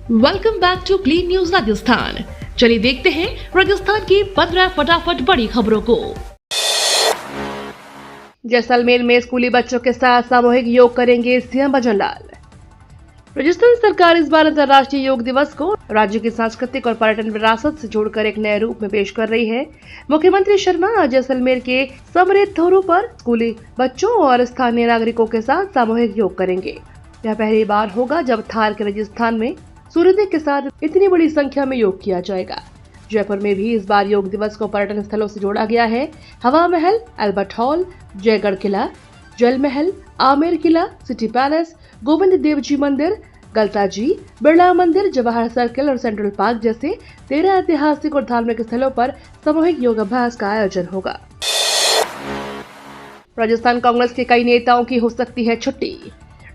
Welcome back to clean news Rajasthan. चलिए देखते हैं राजस्थान की 15 फटाफट बड़ी खबरों को। जैसलमेर में स्कूली बच्चों के साथ सामूहिक योग करेंगे सीएम भजनलाल। राजस्थान सरकार इस बार अंतर्राष्ट्रीय योग दिवस को राज्य की सांस्कृतिक और पर्यटन विरासत से जोड़कर एक नए रूप में पेश कर रही है। मुख्यमंत्री शर्मा आज जैसलमेर के समृद्ध थोरू पर स्कूली बच्चों और स्थानीय नागरिकों के साथ सामूहिक योग करेंगे। यह पहली बार होगा जब थार के राजस्थान में सूर्योदय के साथ इतनी बड़ी संख्या में योग किया जाएगा। जयपुर में भी इस बार योग दिवस को पर्यटन स्थलों से जोड़ा गया है। हवा महल, अल्बर्ट हॉल, जयगढ़ किला, जल महल, आमेर किला, सिटी पैलेस, गोविंद देव जी मंदिर, गलता जी, बिरला मंदिर, जवाहर सर्किल और सेंट्रल पार्क जैसे 13 ऐतिहासिक और धार्मिक स्थलों पर सामूहिक योगाभ्यास का आयोजन होगा। राजस्थान कांग्रेस के कई नेताओं की हो सकती है छुट्टी।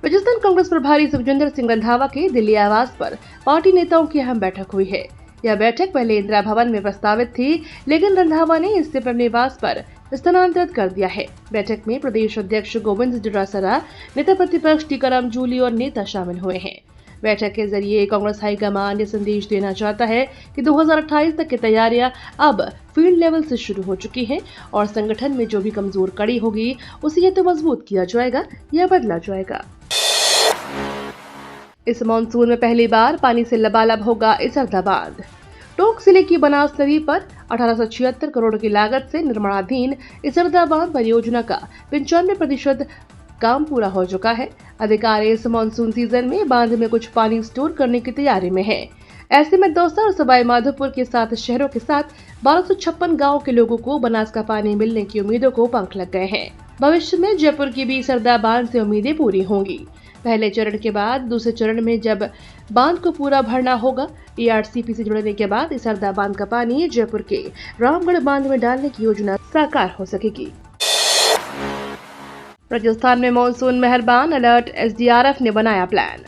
राजस्थान कांग्रेस प्रभारी सुखजिंदर सिंह रंधावा के दिल्ली आवास पर पार्टी नेताओं की अहम बैठक हुई है। यह बैठक पहले इंदिरा भवन में प्रस्तावित थी, लेकिन रंधावा ने इसे अपने निवास पर स्थानांतरित कर दिया है। बैठक में प्रदेश अध्यक्ष गोविंद डोटासरा, नेता प्रतिपक्ष टीकाराम जूली और नेता शामिल हुए हैं। बैठक के जरिए कांग्रेस हाईकमान ये संदेश देना चाहता है कि 2028 तक की तैयारियां अब फील्ड लेवल से शुरू हो चुकी हैं और संगठन में जो भी कमजोर कड़ी होगी उसे या तो मजबूत किया जाएगा या बदला जाएगा। इस मानसून में पहली बार पानी से लबालब होगा इसरदा बांध। टोंक जिले की बनास नदी पर 1876 करोड़ की लागत से निर्माणाधीन इसरदा बांध परियोजना का 95% काम पूरा हो चुका है। अधिकारी इस मानसून सीजन में बांध में कुछ पानी स्टोर करने की तैयारी में है। ऐसे में दौसा और सवाई माधोपुर के 7 शहरों के साथ 1256 गाँव के लोगों को बनास का पानी मिलने की उम्मीदों को पंख लग गए हैं। भविष्य में जयपुर की भी इसरदा बांध से उम्मीदें पूरी होंगी। पहले चरण के बाद दूसरे चरण में जब बांध को पूरा भरना होगा, टीआरसीपी से जुड़ने के बाद इसरदा बांध का पानी जयपुर के रामगढ़ बांध में डालने की योजना साकार हो सकेगी। राजस्थान में मानसून मेहरबान, अलर्ट, एसडीआरएफ ने बनाया प्लान।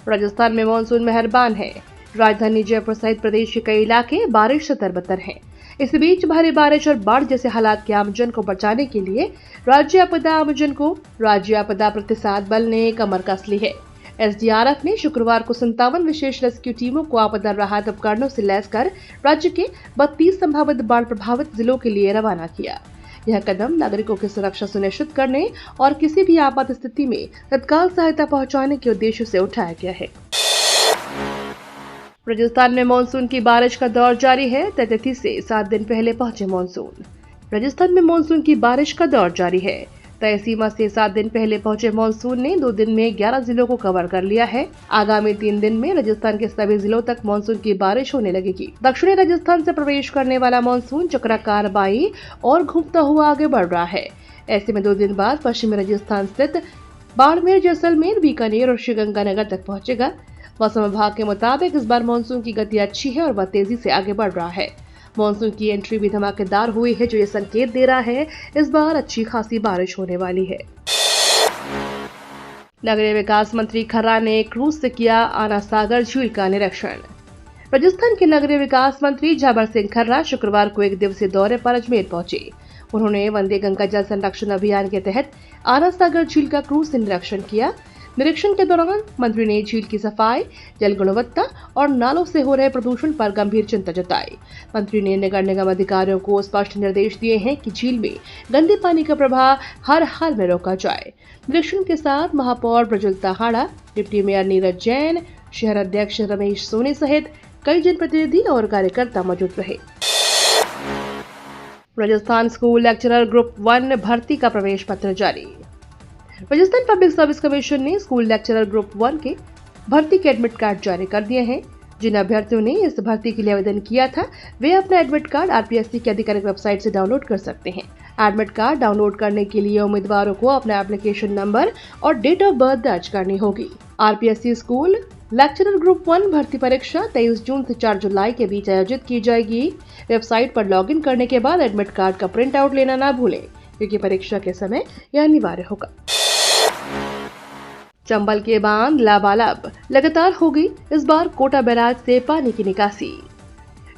राजस्थान में मानसून मेहरबान है। राजधानी जयपुर सहित प्रदेश के कई इलाके बारिश से तरबतर हैं। इस बीच भारी बारिश और बाढ़ जैसे हालात के आमजन को बचाने के लिए राज्य आपदा प्रतिसाद बल ने कमर कस ली है। एसडीआरएफ ने शुक्रवार को 57 विशेष रेस्क्यू टीमों को आपदा राहत उपकरणों से लैस कर राज्य के 32 संभावित बाढ़ प्रभावित जिलों के लिए रवाना किया। यह कदम नागरिकों की सुरक्षा सुनिश्चित करने और किसी भी आपात स्थिति में तत्काल सहायता पहुंचाने के उद्देश्य से उठाया गया है। राजस्थान में मानसून की बारिश का दौर जारी है। तय तिथि से 7 दिन पहले पहुंचे मानसून। राजस्थान में मानसून की बारिश का दौर जारी है। तय सीमा से 7 दिन पहले पहुंचे मानसून ने 2 दिन में 11 जिलों को कवर कर लिया है। आगामी 3 दिन में राजस्थान के सभी जिलों तक मानसून की बारिश होने लगेगी। दक्षिणी राजस्थान से प्रवेश करने वाला मानसून चक्राकार बाई और घूमता हुआ आगे बढ़ रहा है। ऐसे में 2 दिन बाद पश्चिमी राजस्थान स्थित बाड़मेर, जैसलमेर, बीकानेर और श्रीगंगानगर तक पहुंचेगा। मौसम विभाग के मुताबिक इस बार मानसून की गति अच्छी है और वह तेजी से आगे बढ़ रहा है। मानसून की एंट्री भी धमाकेदार हुई है, जो ये संकेत दे रहा है इस बार अच्छी खासी बारिश होने वाली है। नगरीय विकास मंत्री खर्रा ने क्रूज से किया आना सागर झील का निरीक्षण। राजस्थान के नगरीय विकास मंत्री झाबर सिंह खर्रा शुक्रवार को 1 दिवसीय दौरे पर अजमेर पहुंचे। उन्होंने वंदे गंगा जल संरक्षण अभियान के तहत आना सागर झील का क्रूज से निरीक्षण किया। निरीक्षण के दौरान मंत्री ने झील की सफाई, जल गुणवत्ता और नालों से हो रहे प्रदूषण पर गंभीर चिंता जताई। मंत्री ने नगर निगम अधिकारियों को स्पष्ट निर्देश दिए हैं कि झील में गंदे पानी का प्रवाह हर हाल में रोका जाए। निरीक्षण के साथ महापौर ब्रजुल ताहाड़ा, डिप्टी मेयर नीरज जैन, शहर अध्यक्ष रमेश सोनी सहित कई जनप्रतिनिधि और कार्यकर्ता मौजूद रहे। राजस्थान स्कूल लेक्चरर ग्रुप 1 भर्ती का प्रवेश पत्र जारी। राजस्थान पब्लिक सर्विस कमीशन ने स्कूल लेक्चरर ग्रुप 1 के भर्ती के एडमिट कार्ड जारी कर दिए हैं। जिन अभ्यर्थियों ने इस भर्ती के लिए आवेदन किया था, वे अपना एडमिट कार्ड आरपीएससी की आधिकारिक वेबसाइट से डाउनलोड कर सकते हैं। एडमिट कार्ड डाउनलोड करने के लिए उम्मीदवारों को अपना एप्लीकेशन नंबर और डेट ऑफ बर्थ दर्ज करनी होगी। आरपीएससी स्कूल लेक्चरर ग्रुप 1 भर्ती परीक्षा 23 जून से 4 जुलाई के बीच आयोजित की जाएगी। वेबसाइट पर लॉगिन करने के बाद एडमिट कार्ड का प्रिंट आउट लेना ना भूलें, क्योंकि परीक्षा के समय यह अनिवार्य होगा। चंबल के बांध लबालब, लगातार होगी इस बार कोटा बैराज से पानी की निकासी।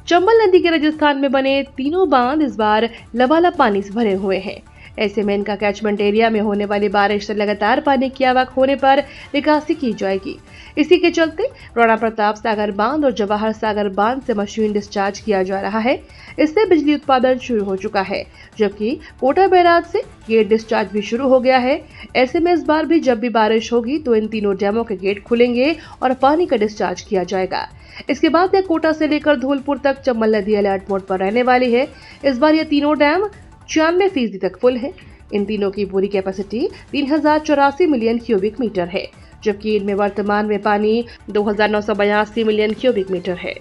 चंबल नदी के राजस्थान में बने तीनों बांध इस बार लबालब पानी से भरे हुए हैं। ऐसे में इनका कैचमेंट एरिया में होने वाली बारिश से लगातार पानी की आवक होने पर निकासी की जाएगी। इसी के चलते राणा प्रताप सागर बांध और जवाहर सागर बांध से मशीन डिस्चार्ज किया जा रहा है। इससे बिजली उत्पादन शुरू हो चुका है, जबकि कोटा बैराज से गेट डिस्चार्ज भी शुरू हो गया है। ऐसे में इस बार भी जब भी बारिश होगी तो इन तीनों डैमों के गेट खुलेंगे और पानी का डिस्चार्ज किया जाएगा। इसके बाद यह कोटा से लेकर धौलपुर तक चंबल नदी अलर्ट मोड पर रहने वाली है। इस बार ये तीनों डैम 96% तक फुल है। इन तीनों की पूरी कैपेसिटी 3084 मिलियन क्यूबिक मीटर है, जबकि इनमें वर्तमान में पानी 2982 मिलियन क्यूबिक मीटर है।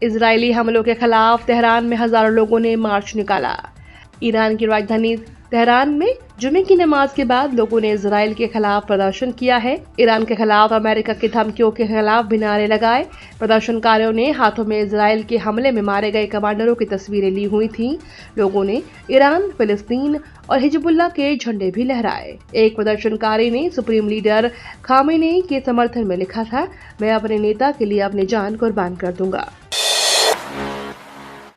इजरायली हमलों के खिलाफ तेहरान में हजारों लोगों ने मार्च निकाला। ईरान की राजधानी तेहरान में जुमे की नमाज के बाद लोगों ने इजराइल के खिलाफ प्रदर्शन किया है। ईरान के खिलाफ अमेरिका की धमकियों के खिलाफ भी नारे लगाए। प्रदर्शनकारियों ने हाथों में इजराइल के हमले में मारे गए कमांडरों की तस्वीरें ली हुई थीं। लोगों ने ईरान, फिलिस्तीन और हिजबुल्लाह के झंडे भी लहराए। एक प्रदर्शनकारी ने सुप्रीम लीडर खामेनेई के समर्थन में लिखा था, मैं अपने नेता के लिए अपनी जान कुर्बान कर दूंगा।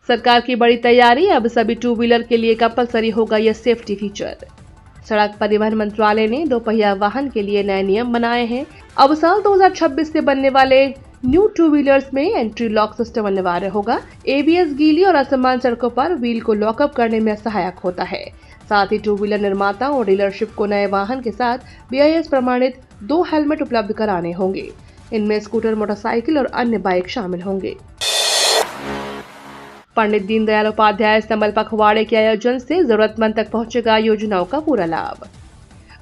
सरकार की बड़ी तैयारी, अब सभी टू व्हीलर के लिए कंपलसरी होगा यह सेफ्टी फीचर। सड़क परिवहन मंत्रालय ने दोपहिया वाहन के लिए नए नियम बनाए हैं। अब साल 2026 से बनने वाले न्यू टू व्हीलर्स में एंट्री लॉक सिस्टम अनिवार्य होगा। एबीएस गीली और असमान सड़कों पर व्हील को लॉकअप करने में सहायक होता है। साथ ही टू व्हीलर निर्माताओं और डीलरशिप को नए वाहन के साथ BIS प्रमाणित 2 हेलमेट उपलब्ध कराने होंगे। इनमें स्कूटर, मोटरसाइकिल और अन्य बाइक शामिल होंगे। पंडित दीनदयाल उपाध्याय संबल पखवाड़े के आयोजन से जरूरतमंद तक पहुंचेगा योजनाओं का पूरा लाभ।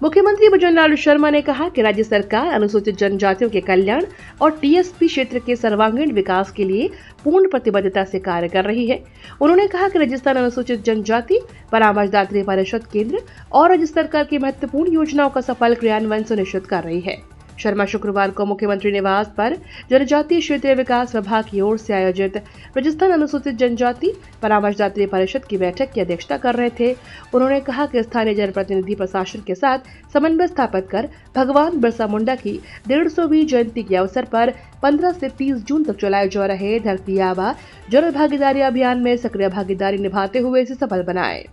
मुख्यमंत्री भजनलाल शर्मा ने कहा कि राज्य सरकार अनुसूचित जनजातियों के कल्याण और TSP क्षेत्र के सर्वांगीण विकास के लिए पूर्ण प्रतिबद्धता से कार्य कर रही है। उन्होंने कहा कि राजस्थान अनुसूचित जनजाति परामर्शदात्री परिषद केंद्र और राज्य सरकार की महत्वपूर्ण योजनाओं का सफल क्रियान्वयन सुनिश्चित कर रही है। शर्मा शुक्रवार को मुख्यमंत्री निवास पर जनजातीय क्षेत्रीय विकास विभाग की ओर से आयोजित राजस्थान अनुसूचित जनजाति परामर्शदात्री परिषद की बैठक की अध्यक्षता कर रहे थे। उन्होंने कहा कि स्थानीय जनप्रतिनिधि प्रशासन के साथ समन्वय स्थापित कर भगवान बिरसा मुंडा की 150वीं जयंती के अवसर पर 15 से 30 जून तक चलाए जा रहे धरती आबा जन भागीदारी अभियान में सक्रिय भागीदारी निभाते हुए इसे सफल बनाए।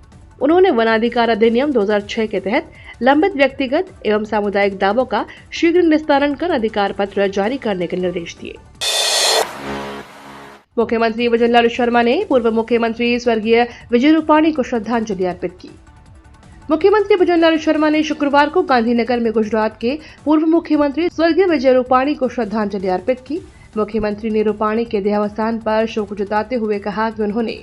उन्होंने वनाधिकार अधिनियम 2006 के तहत लंबित व्यक्तिगत एवं सामुदायिक दावों का शीघ्र निस्तारण कर अधिकार पत्र जारी करने के निर्देश दिए। मुख्यमंत्री भजनलाल शर्मा ने पूर्व मुख्यमंत्री स्वर्गीय विजय रूपाणी को श्रद्धांजलि अर्पित की। मुख्यमंत्री भजनलाल शर्मा ने शुक्रवार को गांधीनगर में गुजरात के पूर्व मुख्यमंत्री स्वर्गीय विजय रूपाणी को श्रद्धांजलि अर्पित की। मुख्यमंत्री ने रूपाणी के देहावसान पर शोक जताते हुए कहा कि उन्होंने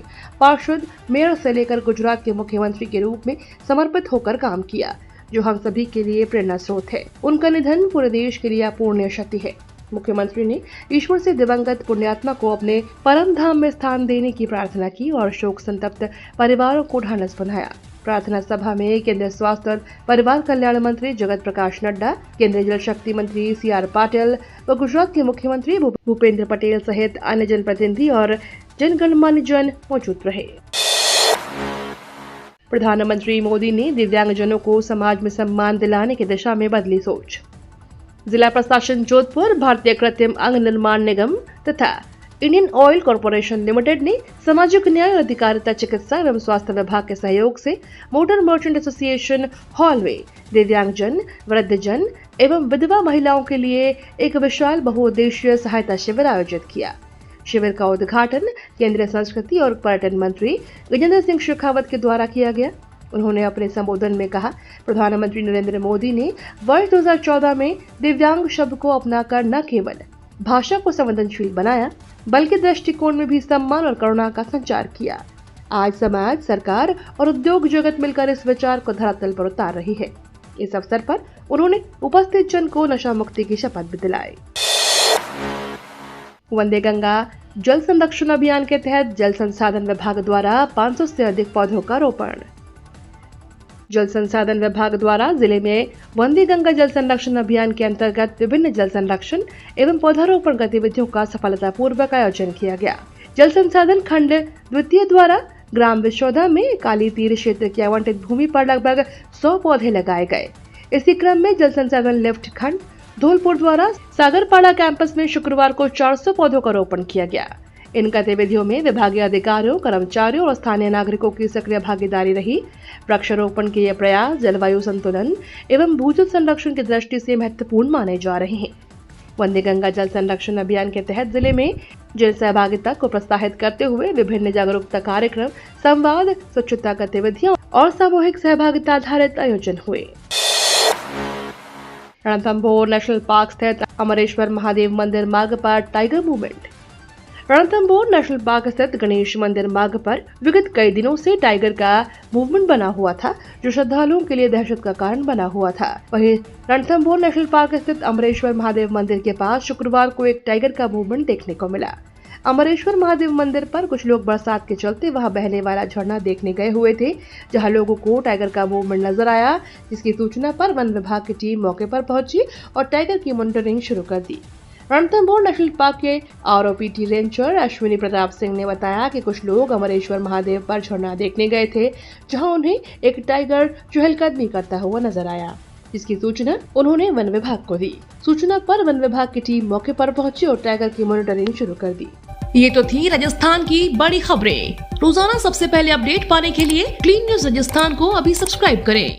पार्षद, मेयर से लेकर गुजरात के मुख्यमंत्री के रूप में समर्पित होकर काम किया, जो हम सभी के लिए प्रेरणा स्रोत है। उनका निधन पूरे देश के लिए अपूर्णीय क्षति है। मुख्यमंत्री ने ईश्वर से दिवंगत पुण्यात्मा को अपने परम धाम में स्थान देने की प्रार्थना की और शोक संतप्त परिवारों को ढांढस बंधाया। प्रार्थना सभा में केंद्रीय स्वास्थ्य और परिवार कल्याण मंत्री जगत प्रकाश नड्डा, केंद्रीय जल शक्ति मंत्री CR पाटिल व गुजरात के मुख्यमंत्री भूपेंद्र पटेल सहित अन्य जनप्रतिनिधि और जनगणमान्य जन मौजूद रहे। प्रधानमंत्री मोदी ने दिव्यांगजनों को समाज में सम्मान दिलाने की दिशा में बदली सोच। जिला प्रशासन जोधपुर, भारतीय कृत्रिम अंग निर्माण निगम तथा इंडियन ऑयल कॉर्पोरेशन लिमिटेड ने सामाजिक न्याय और अधिकारिता, चिकित्सा एवं स्वास्थ्य विभाग के सहयोग से मोटर मर्चेंट एसोसिएशन हॉल में दिव्यांगजन, वृद्धजन एवं विधवा महिलाओं के लिए एक विशाल बहुउद्देशीय सहायता शिविर आयोजित किया। शिविर का उद्घाटन केंद्रीय संस्कृति और पर्यटन मंत्री गजेंद्र सिंह शेखावत के द्वारा किया गया। उन्होंने अपने संबोधन में कहा, प्रधानमंत्री नरेंद्र मोदी ने वर्ष 2014 में दिव्यांग शब्द को अपनाकर न केवल भाषा को संवेदनशील बनाया, बल्कि दृष्टिकोण में भी सम्मान और करुणा का संचार किया। आज समाज, सरकार और उद्योग जगत मिलकर इस विचार को धरातल पर उतार रही है। इस अवसर पर उन्होंने उपस्थित जन को नशा मुक्ति की शपथ भी दिलाई। वंदे गंगा जल संरक्षण अभियान के तहत जल संसाधन विभाग द्वारा 500 से अधिक पौधों का रोपण। जल संसाधन विभाग द्वारा जिले में वंदे गंगा जल संरक्षण अभियान के अंतर्गत विभिन्न जल संरक्षण एवं पौधारोपण गतिविधियों का सफलतापूर्वक आयोजन किया गया। जल संसाधन खंड द्वितीय द्वारा ग्राम विशोधा में काली तीर क्षेत्र की आवंटित भूमि पर लगभग 100 पौधे लगाए गए। इसी क्रम में जल संसाधन लिफ्ट खंड धौलपुर द्वारा सागरपाड़ा कैंपस में शुक्रवार को 400 पौधों का रोपण किया गया। इन गतिविधियों में विभागीय अधिकारियों, कर्मचारियों और स्थानीय नागरिकों की सक्रिय भागीदारी रही। वृक्षारोपण के ये प्रयास जलवायु संतुलन एवं भूजल संरक्षण की दृष्टि से महत्वपूर्ण माने जा रहे हैं। वंदे गंगा जल संरक्षण अभियान के तहत जिले में जन सहभागिता को प्रोत्साहित करते हुए विभिन्न जागरूकता कार्यक्रम, संवाद, स्वच्छता गतिविधियां और सामूहिक सहभागिता आधारित आयोजन हुए। रणथंभौर नेशनल पार्क स्थित अमरेश्वर महादेव मंदिर मार्ग पर tiger movement. Ranthambore national park स्थित गणेश मंदिर मार्ग पर विगत कई दिनों से टाइगर का मूवमेंट बना हुआ था, जो श्रद्धालुओं के लिए दहशत का कारण बना हुआ था। वहीं रणथंभौर नेशनल पार्क स्थित अमरेश्वर महादेव मंदिर के पास शुक्रवार को एक टाइगर का मूवमेंट देखने को मिला। अमरेश्वर महादेव मंदिर पर कुछ लोग बरसात के चलते वहां बहने वाला झरना देखने गए हुए थे, जहां लोगों को टाइगर का मूवमेंट नजर आया, जिसकी सूचना पर वन विभाग की टीम मौके पर पहुंची और टाइगर की मॉनिटरिंग शुरू कर दी। रणथंभौर नेशनल पार्क के आरओपीटी रेंजर अश्विनी प्रताप सिंह ने बताया कि कुछ लोग अमरेश्वर महादेव पर झरना देखने गए थे, जहां उन्हें एक टाइगर चहलकदमी करता हुआ नजर आया, जिसकी सूचना उन्होंने वन विभाग को दी। सूचना पर वन विभाग की टीम मौके पर पहुंची और टाइगर की मॉनिटरिंग शुरू कर दी। ये तो थी राजस्थान की बड़ी खबरें। रोजाना सबसे पहले अपडेट पाने के लिए क्लीन न्यूज राजस्थान को अभी सब्सक्राइब करें।